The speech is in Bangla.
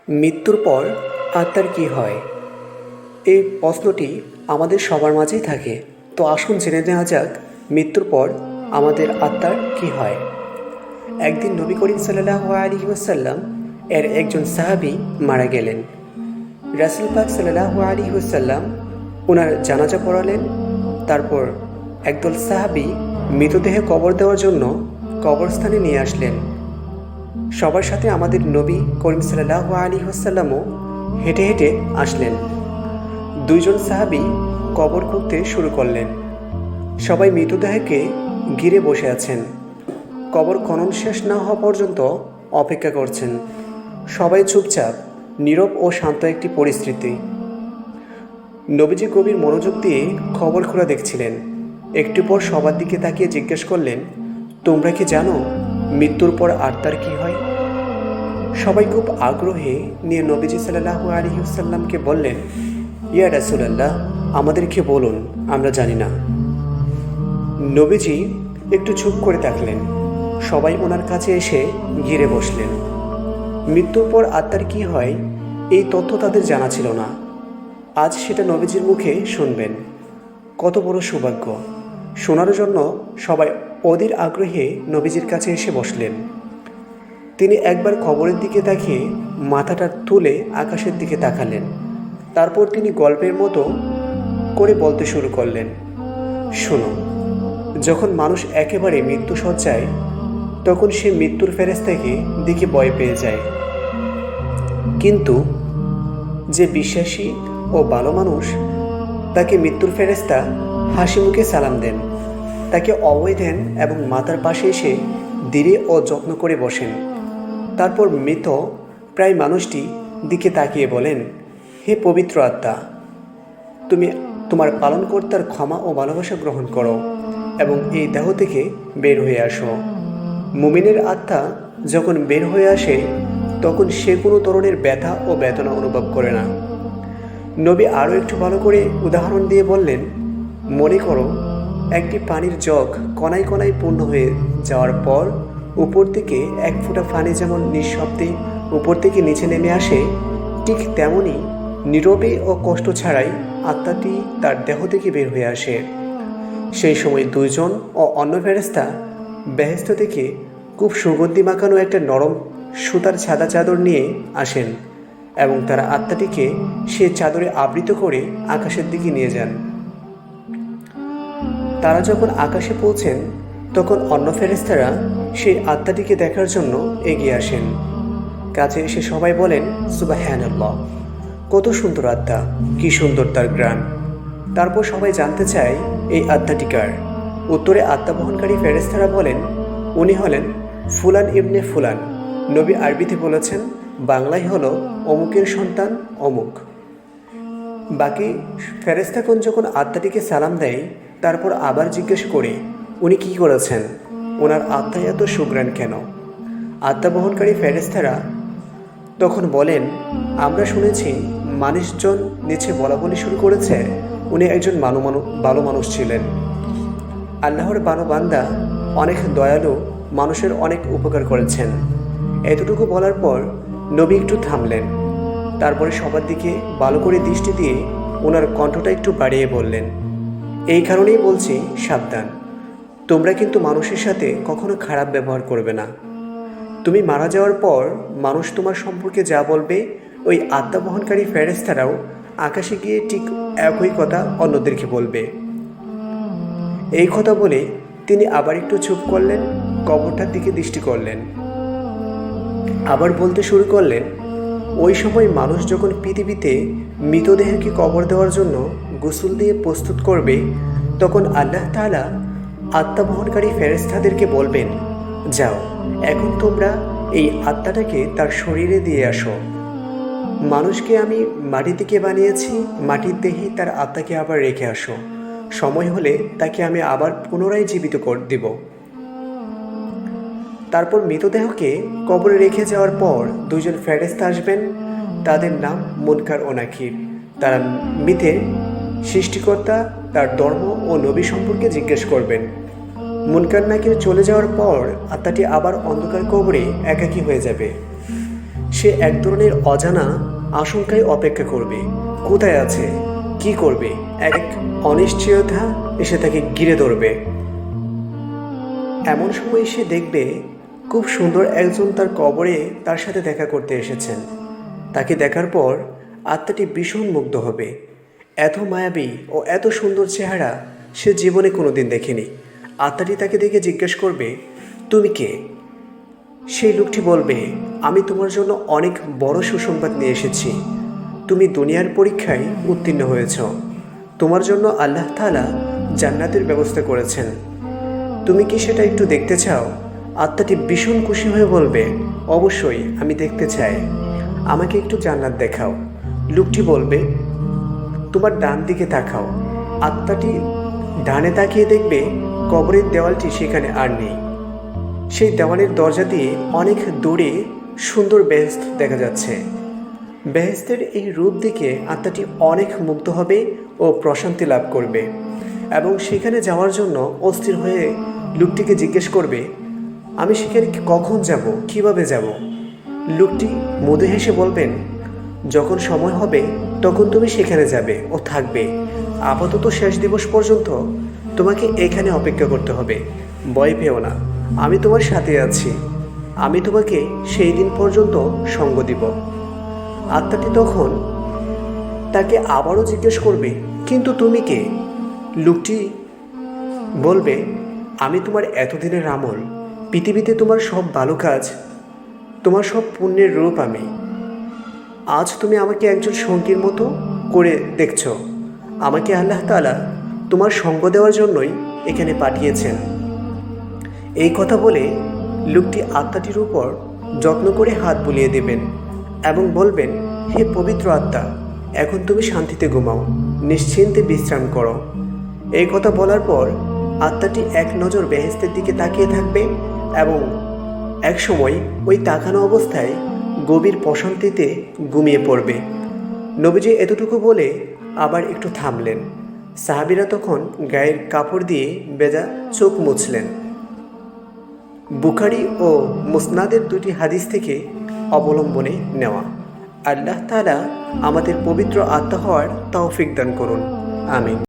মৃত্যুর পর আত্মার কী হয়? এই প্রশ্নটি আমাদের সবার মাঝেই থাকে। তো আসুন জেনে নেওয়া যাক মৃত্যুর পর আমাদের আত্মার কী হয়। একদিন নবী করিম সাল্লাল্লাহু আলাইহি ওয়াসাল্লাম এর একজন সাহাবী মারা গেলেন। রাসূল পাক সাল্লাল্লাহু আলাইহি ওয়াসাল্লাম ওনার জানাজা পড়ালেন। তারপর একদল সাহাবী মৃতদেহে কবর দেওয়ার জন্য কবরস্থানে নিয়ে আসলেন। সবার সাথে আমাদের নবী করিম সাল্লাল্লাহু আলাইহি ওয়াসাল্লামও হেঁটে হেঁটে আসলেন। দুইজন সাহাবী কবর খুঁড়তে শুরু করলেন। সবাই মৃতদেহকে ঘিরে বসে আছেন। কবর খনন শেষ না হওয়া পর্যন্ত অপেক্ষা করছেন। সবাই চুপচাপ, নীরব ও শান্ত একটি পরিস্থিতি। নবীজি গভীর মনোযোগ দিয়ে খবর খোলা দেখছিলেন। একটু পর সবার দিকে তাকিয়ে জিজ্ঞেস করলেন, তোমরা কি জানো মৃত্যুর পর আত্মার কী হয়? সবাই খুব আগ্রহে নিয়ে নবীজি সাল্লাল্লাহু আলাইহি ওয়াসাল্লামকে বললেন, ইয়া রাসূলুল্লাহ, আমাদেরকে বলুন, আমরা জানি না। নবীজি একটু চুপ করে থাকলেন। সবাই ওনার কাছে এসে ঘিরে বসলেন। মৃত্যুর পর আত্মার কী হয় এই তথ্য তাদের জানা ছিল না। আজ সেটা নবীজির মুখে শুনবেন। কত বড় সৌভাগ্য! শোনার জন্য সবাই অধীর আগ্রহে নবীজির কাছে এসে বসলেন। তিনি একবার কবরের দিকে তাকিয়ে মাথাটা তুলে আকাশের দিকে তাকালেন। তারপর তিনি গল্পের মতো করে বলতে শুরু করলেন, শোনো, যখন মানুষ একেবারে মৃত্যুশয্যায়, তখন সে মৃত্যুর ফেরেশতাকে দেখে ভয় পেয়ে যায়। কিন্তু যে বিশ্বাসী ও ভালো মানুষ, তাকে মৃত্যুর ফেরেশতা হাসি মুখে সালাম দেন, তাকে অভয় দেন এবং মাথার পাশে এসে ধীরে ও যত্ন করে বসেন। তারপর মৃত প্রায় মানুষটি দিকে তাকিয়ে বলেন, হে পবিত্র আত্মা, তুমি তোমার পালনকর্তার ক্ষমা ও ভালোবাসা গ্রহণ করো এবং এই দেহ থেকে বের হয়ে আসো। মুমিনের আত্মা যখন বের হয়ে আসে, তখন সে কোনো ধরনের ব্যথা ও বেদনা অনুভব করে না। নবী আরও একটু ভালো করে উদাহরণ দিয়ে বললেন, মনে করো একটি পানির জগ কণায় কণায় পূর্ণ হয়ে যাওয়ার পর উপর থেকে এক ফোঁটা পানি যেমন নিঃশব্দে উপর থেকে নিচে নেমে আসে, ঠিক তেমনই নীরবে ও কষ্ট ছাড়াই আত্মাটি তার দেহ থেকে বের হয়ে আসে। সেই সময় দুইজন ও অন্য ফেরেশতা বেহেশত থেকে খুব সুগন্ধি মাখানো একটা নরম সুতার সাদা চাদর নিয়ে আসেন এবং তারা আত্মাটিকে সে চাদরে আবৃত করে আকাশের দিকে নিয়ে যান। তারা যখন আকাশে পৌঁছেন, তখন অন্য ফেরেশতারা সেই আত্মাটিকে দেখার জন্য এগিয়ে আসেন। কাছে এসে সবাই বলেন, সুবহানাল্লাহ, কত সুন্দর আত্মা, কি সুন্দর তার ঘ্রাণ। তারপর সবাই জানতে চায় এই আত্মাটি কার। উত্তরে আত্মা বহনকারী ফেরেশতারা বলেন, উনি হলেন ফুলান ইবনে ফুলান। নবী আরবিতে বলেছেন, বাংলায় হলো অমুকের সন্তান অমুক। বাকি ফেরেশতাগণ যখন আত্মাটিকে সালাম দেয়, তারপর আবার জিজ্ঞেস করে, উনি কি করেছেন, ওনার আত্মায় এত সুঘ্রাণ কেন? আত্মা বহনকারী ফেরেশতারা তখন বলেন, আমরা শুনেছি মানুষজন নিচে বলাবলি শুরু করেছে, উনি একজন ভালো মানুষ ছিলেন, আল্লাহর ভালো বান্দা, অনেক দয়ালু, মানুষের অনেক উপকার করেছেন। এতটুকু বলার পর নবী একটু থামলেন। তারপরে সবার দিকে ভালো করে দৃষ্টি দিয়ে ওনার কণ্ঠটা একটু বাড়িয়ে বললেন, এই কারণেই বলছি, সাবধান, তোমরা কিন্তু মানুষের সাথে কখনো খারাপ ব্যবহার করবে না। তুমি মারা যাওয়ার পর মানুষ তোমার সম্পর্কে যা বলবে, ওই আত্মা বহনকারী ফেরেশতারাও আকাশে গিয়ে ঠিক একই কথা অন্যদেরকে বলবে। এই কথা বলে তিনি আবার একটু চুপ করলেন, কবরটার দিকে দৃষ্টি করলেন, আবার বলতে শুরু করলেন, ওই সময় মানুষ যখন পৃথিবীতে মৃতদেহকে কবর দেওয়ার জন্য গোসল দিয়ে প্রস্তুত করবে, তখন আল্লাহ তাআলা আত্মা বহনকারী ফেরেশতাদেরকে বলবেন, যাও, এখন তোমরা এই আত্মাটাকে তার শরীরে দিয়ে আসো। মানুষকে আমি মাটি থেকে বানিয়েছি, মাটির দেহে তার আত্মাকে আবার রেখে আসো। সময় হলে তাকে আমি আবার পুনরায় জীবিত করে দেব। তারপর মৃতদেহকে কবরে রেখে যাওয়ার পর দুইজন ফেরেশতা আসবেন, তাদের নাম মুনকার ও নাকির। তারা মৃতের সৃষ্টিকর্তা, তার ধর্ম ও নবী সম্পর্কে জিজ্ঞেস করবেন। মুনকার নাকির চলে যাওয়ার পর আত্মাটি আবার অন্ধকার কবরে একাকী হয়ে যাবে। সে এক ধরনের অজানা আশঙ্কায় অপেক্ষা করবে। কোথায় আছে, কি করবে, এক অনিশ্চয়তা এসে তাকে ঘিরে ধরবে। এমন সময় সে দেখবে খুব সুন্দর একজন তার কবরে তার সাথে দেখা করতে এসেছেন। তাকে দেখার পর আত্মাটি ভীষণ মুগ্ধ হবে। এত মায়াবী ও এত সুন্দর চেহারা সে জীবনে কোনোদিন দেখেনি। আত্মাটি তাকে দেখে জিজ্ঞেস করবে, তুমি কে? সেই লোকটি বলবে, আমি তোমার জন্য অনেক বড় সুসংবাদ নিয়ে এসেছি। তুমি দুনিয়ার পরীক্ষায় উত্তীর্ণ হয়েছ। তোমার জন্য আল্লাহ তাআলা জান্নাতের ব্যবস্থা করেছেন। তুমি কি সেটা একটু দেখতে চাও? আত্মাটি ভীষণ খুশি হয়ে বলবে, অবশ্যই আমি দেখতে চাই, আমাকে একটু জান্নাত দেখাও। লোকটি বলবে, তোমার ডান দিকে তাকাও। আত্মাটি ডানে তাকিয়ে দেখবে কবরের দেওয়ালটি সেখানে আর নেই। সেই দেওয়ালের দরজা দিয়ে অনেক দূরে সুন্দর বেহেশত দেখা যাচ্ছে। বেহেশতের এই রূপ দেখে আত্মাটি অনেক মুগ্ধ হবে ও প্রশান্তি লাভ করবে এবং সেখানে যাওয়ার জন্য অস্থির হয়ে লোকটিকে জিজ্ঞেস করবে, আমি সেখানে কখন যাব, কিভাবে যাব? লোকটি মৃদু হেসে বলবেন, যখন সময় হবে তখন তুমি সেখানে যাবে ও থাকবে। আপাতত শেষ দিবস পর্যন্ত তোমাকে এখানে অপেক্ষা করতে হবে। ভয় পেও না, আমি তোমার সাথে আছি। আমি তোমাকে সেই দিন পর্যন্ত সঙ্গ দিব। আত্মাটি তখন তাকে আবারও জিজ্ঞেস করবে, কিন্তু তুমি কে? লোকটি বলবে, আমি তোমার এতদিনের আমল, পৃথিবীতে তোমার সব ভালো কাজ, তোমার সব পুণ্যের রূপ আমি। আজ তুমি আমাকে একজন সঙ্গীর মতো করে দেখছ। আমাকে আল্লাহ তাআলা তোমার সঙ্গ দেওয়ার জন্যই এখানে পাঠিয়েছেন। এই কথা বলে লোকটি আত্মাটির উপর যত্ন করে হাত বুলিয়ে দেবেন এবং বলবেন, হে পবিত্র আত্মা, এখন তুমি শান্তিতে ঘুমাও, নিশ্চিন্তে বিশ্রাম করো। এই কথা বলার পর আত্মাটি এক নজর বেহেশতের দিকে তাকিয়ে থাকবে এবং এক সময় ওই তাকানো অবস্থায় গভীর প্রশান্তিতে ঘুমিয়ে পড়বে। নবীজি এতটুকু বলে আবার একটু থামলেন। সাহাবীরা তখন গায়ের কাপড় দিয়ে ভেজা চোখ মুছলেন। বুখারী ও মুসনাদের দুটি হাদিস থেকে অবলম্বনে নেওয়া। আল্লাহ তাআলা আমাদের পবিত্র আত্মা হওয়ার তৌফিক দান করুন। আমিন।